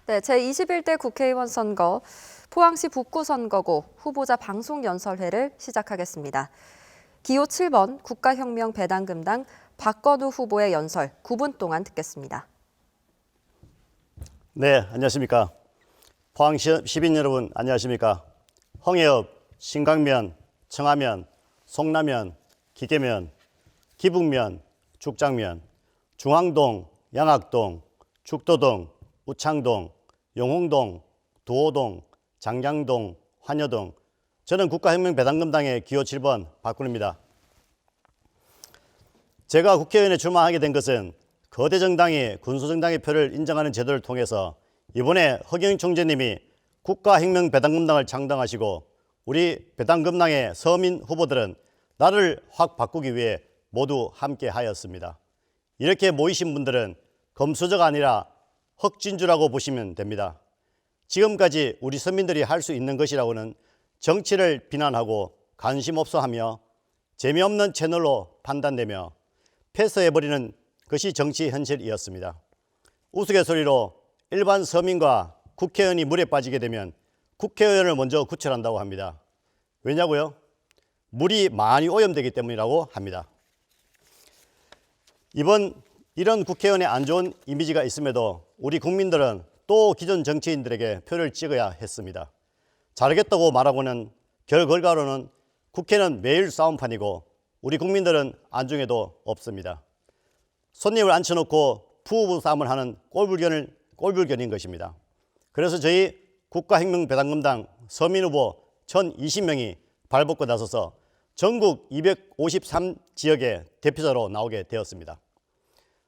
네, 제21대 국회의원 선거 포항시 북구 선거구 후보자 방송 연설회를 시작하겠습니다. 기호 7번 국가혁명 배당금당 박건우 후보의 연설 9분 동안 듣겠습니다. 네, 안녕하십니까. 포항 시민 여러분 안녕하십니까. 홍해읍, 신강면, 청하면, 송라면, 기계면, 기북면, 죽장면, 중앙동, 양학동, 죽도동, 우창동, 용흥동, 도호동, 장량동, 환여동. 저는 국가혁명 배당금당의 기호 7번 박건우입니다. 제가 국회의원에 출마하게 된 것은 거대 정당이 군소정당의 표를 인정하는 제도를 통해서 이번에 허경영 총재님이 국가혁명 배당금당을 창당하시고 우리 배당금당의 서민 후보들은 나를 확 바꾸기 위해 모두 함께 하였습니다. 이렇게 모이신 분들은 검수저가 아니라 흑진주라고 보시면 됩니다. 지금까지 우리 서민들이 할 수 있는 것이라고는 정치를 비난하고 관심 없어 하며 재미없는 채널로 판단되며 패스해버리는 것이 정치 현실이었습니다. 우스갯소리로 일반 서민과 국회의원이 물에 빠지게 되면 국회의원을 먼저 구출한다고 합니다. 왜냐고요? 물이 많이 오염되기 때문이라고 합니다. 이런 국회의원의 안 좋은 이미지가 있음에도 우리 국민들은 또 기존 정치인들에게 표를 찍어야 했습니다. 잘하겠다고 말하고는 결과로는 국회는 매일 싸움판이고 우리 국민들은 안중에도 없습니다. 손님을 앉혀놓고 푸우부 싸움을 하는 꼴불견인 것입니다. 그래서 저희 국가혁명 배당금당 서민후보 1020명이 발벗고 나서서 전국 253지역의 대표자로 나오게 되었습니다.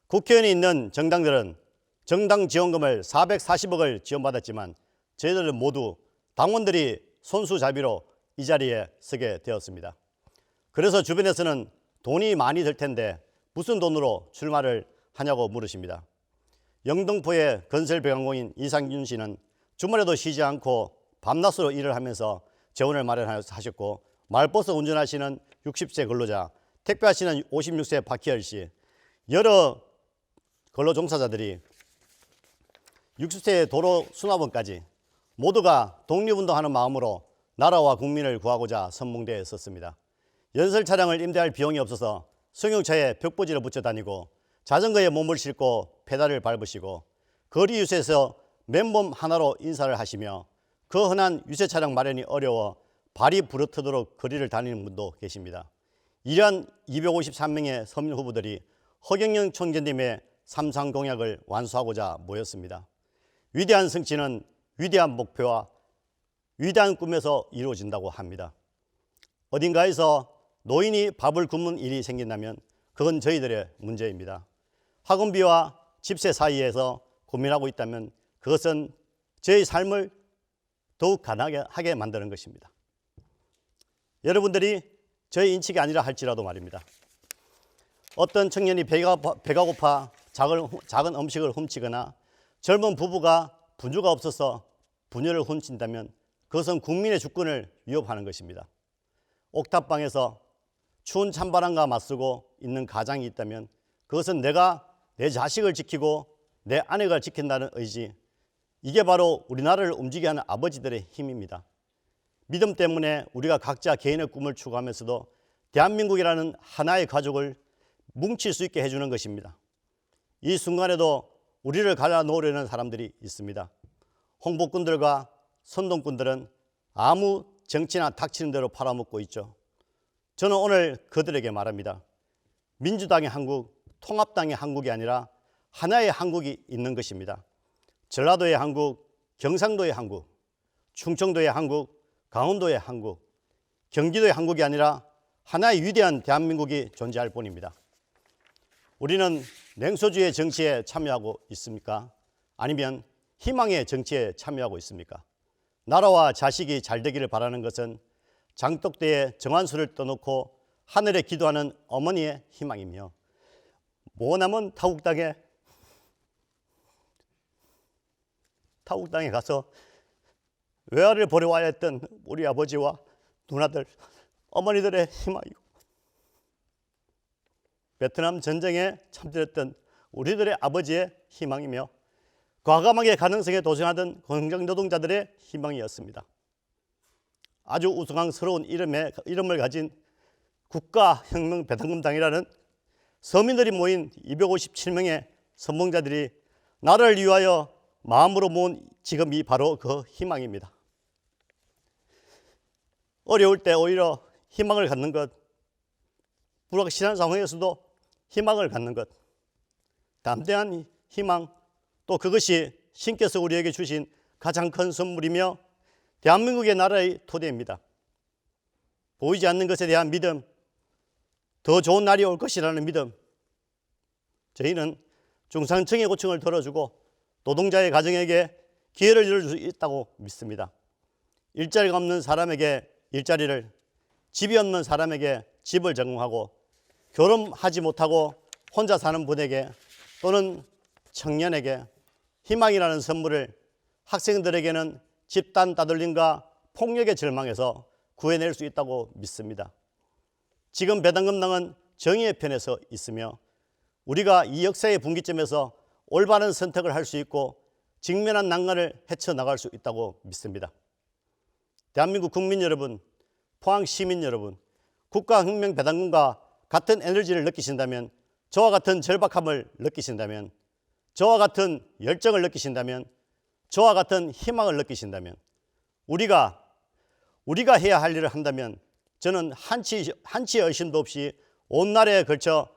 국회의원이 있는 정당들은 정당 지원금을 440억을 지원받았지만 저희들은 모두 당원들이 손수자비로 이 자리에 서게 되었습니다. 그래서 주변에서는 돈이 많이 들 텐데 무슨 돈으로 출마를 하냐고 물으십니다. 영등포의 건설배관공인 이상균 씨는 주말에도 쉬지 않고 밤낮으로 일을 하면서 재원을 마련하셨고, 마을버스 운전하시는 60세 근로자, 택배하시는 56세 박희열 씨, 여러 근로종사자들이 60세 도로 수납원까지 모두가 독립운동하는 마음으로 나라와 국민을 구하고자 선봉대에 섰습니다. 연설 차량을 임대할 비용이 없어서 승용차에 벽보지를 붙여 다니고 자전거에 몸을 싣고 페달을 밟으시고 거리 유세에서 맨몸 하나로 인사를 하시며 그 흔한 유세 차량 마련이 어려워 발이 부르트도록 거리를 다니는 분도 계십니다. 이러한 253명의 서민 후보들이 허경영 총재님의 삼상 공약을 완수하고자 모였습니다. 위대한 성취는 위대한 목표와 위대한 꿈에서 이루어진다고 합니다. 어딘가에서 노인이 밥을 굶는 일이 생긴다면 그건 저희들의 문제입니다. 학원비와 집세 사이에서 고민하고 있다면 그것은 저희 삶을 더욱 가난하게 만드는 것입니다. 여러분들이 저희 인식이 아니라 할지라도 말입니다. 어떤 청년이 배가 고파 작은 음식을 훔치거나 젊은 부부가 분유가 없어서 분유를 훔친다면 그것은 국민의 주권을 위협하는 것입니다. 옥탑방에서 추운 찬바람과 맞서고 있는 가장이 있다면 그것은 내가 내 자식을 지키고 내 아내가 지킨다는 의지, 이게 바로 우리나라를 움직이게 하는 아버지들의 힘입니다. 믿음 때문에 우리가 각자 개인의 꿈을 추구하면서도 대한민국이라는 하나의 가족을 뭉칠 수 있게 해주는 것입니다. 이 순간에도 우리를 갈라놓으려는 사람들이 있습니다. 홍보꾼들과 선동꾼들은 아무 정치나 닥치는 대로 팔아먹고 있죠. 저는 오늘 그들에게 말합니다. 민주당의 한국, 통합당의 한국이 아니라 하나의 한국이 있는 것입니다. 전라도의 한국, 경상도의 한국, 충청도의 한국, 강원도의 한국, 경기도의 한국이 아니라 하나의 위대한 대한민국이 존재할 뿐입니다. 우리는 냉소주의 정치에 참여하고 있습니까? 아니면 희망의 정치에 참여하고 있습니까? 나라와 자식이 잘 되기를 바라는 것은 장독대에 정한수를 떠놓고 하늘에 기도하는 어머니의 희망이며, 모남은 타국당에 가서 외아를 보러 와야 했던 우리 아버지와 누나들, 어머니들의 희망이고, 베트남 전쟁에 참전했던 우리들의 아버지의 희망이며, 과감하게 가능성에 도전하던 공정 노동자들의 희망이었습니다. 아주 우스꽝스러운 이름을 가진 국가혁명배당금당이라는 서민들이 모인 257명의 선봉자들이 나라를 위하여 마음으로 모은 지금이 바로 그 희망입니다. 어려울 때 오히려 희망을 갖는 것, 불확실한 상황에서도 희망을 갖는 것, 담대한 희망, 또 그것이 신께서 우리에게 주신 가장 큰 선물이며 대한민국의 나라의 토대입니다. 보이지 않는 것에 대한 믿음, 더 좋은 날이 올 것이라는 믿음, 저희는 중산층의 고충을 덜어주고 노동자의 가정에게 기회를 열어줄 수 있다고 믿습니다. 일자리가 없는 사람에게 일자리를, 집이 없는 사람에게 집을 제공하고 결혼하지 못하고 혼자 사는 분에게 또는 청년에게 희망이라는 선물을 학생들에게는 집단 따돌림과 폭력의 절망에서 구해낼 수 있다고 믿습니다. 지금 배당금당은 정의의 편에서 있으며 우리가 이 역사의 분기점에서 올바른 선택을 할 수 있고 직면한 난관을 헤쳐나갈 수 있다고 믿습니다. 대한민국 국민 여러분, 포항 시민 여러분, 국가혁명배당금과 같은 에너지를 느끼신다면, 저와 같은 절박함을 느끼신다면, 저와 같은 열정을 느끼신다면, 저와 같은 희망을 느끼신다면, 우리가 해야 할 일을 한다면 저는 한치의 의심도 없이 온 나라에 걸쳐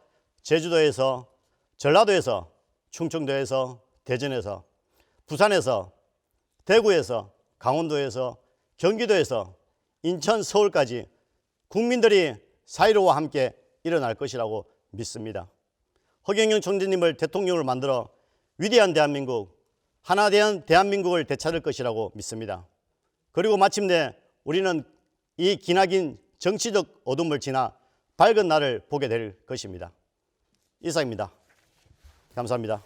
제주도에서, 전라도에서, 충청도에서, 대전에서, 부산에서, 대구에서, 강원도에서, 경기도에서, 인천, 서울까지 국민들이 사이로와 함께 일어날 것이라고 믿습니다. 허경영 총재님을 대통령으로 만들어 위대한 대한민국, 하나된 대한민국을 되찾을 것이라고 믿습니다. 그리고 마침내 우리는 이 기나긴 정치적 어둠을 지나 밝은 날을 보게 될 것입니다. 이상입니다. 감사합니다.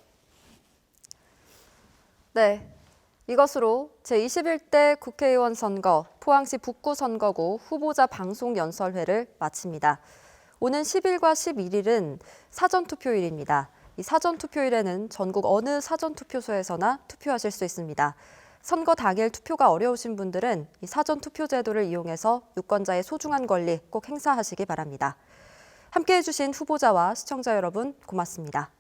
네, 이것으로 제21대 국회의원 선거 포항시 북구 선거구 후보자 방송 연설회를 마칩니다. 오는 10일과 11일은 사전투표일입니다. 이 사전투표일에는 전국 어느 사전투표소에서나 투표하실 수 있습니다. 선거 당일 투표가 어려우신 분들은 이 사전투표 제도를 이용해서 유권자의 소중한 권리 꼭 행사하시기 바랍니다. 함께해 주신 후보자와 시청자 여러분 고맙습니다.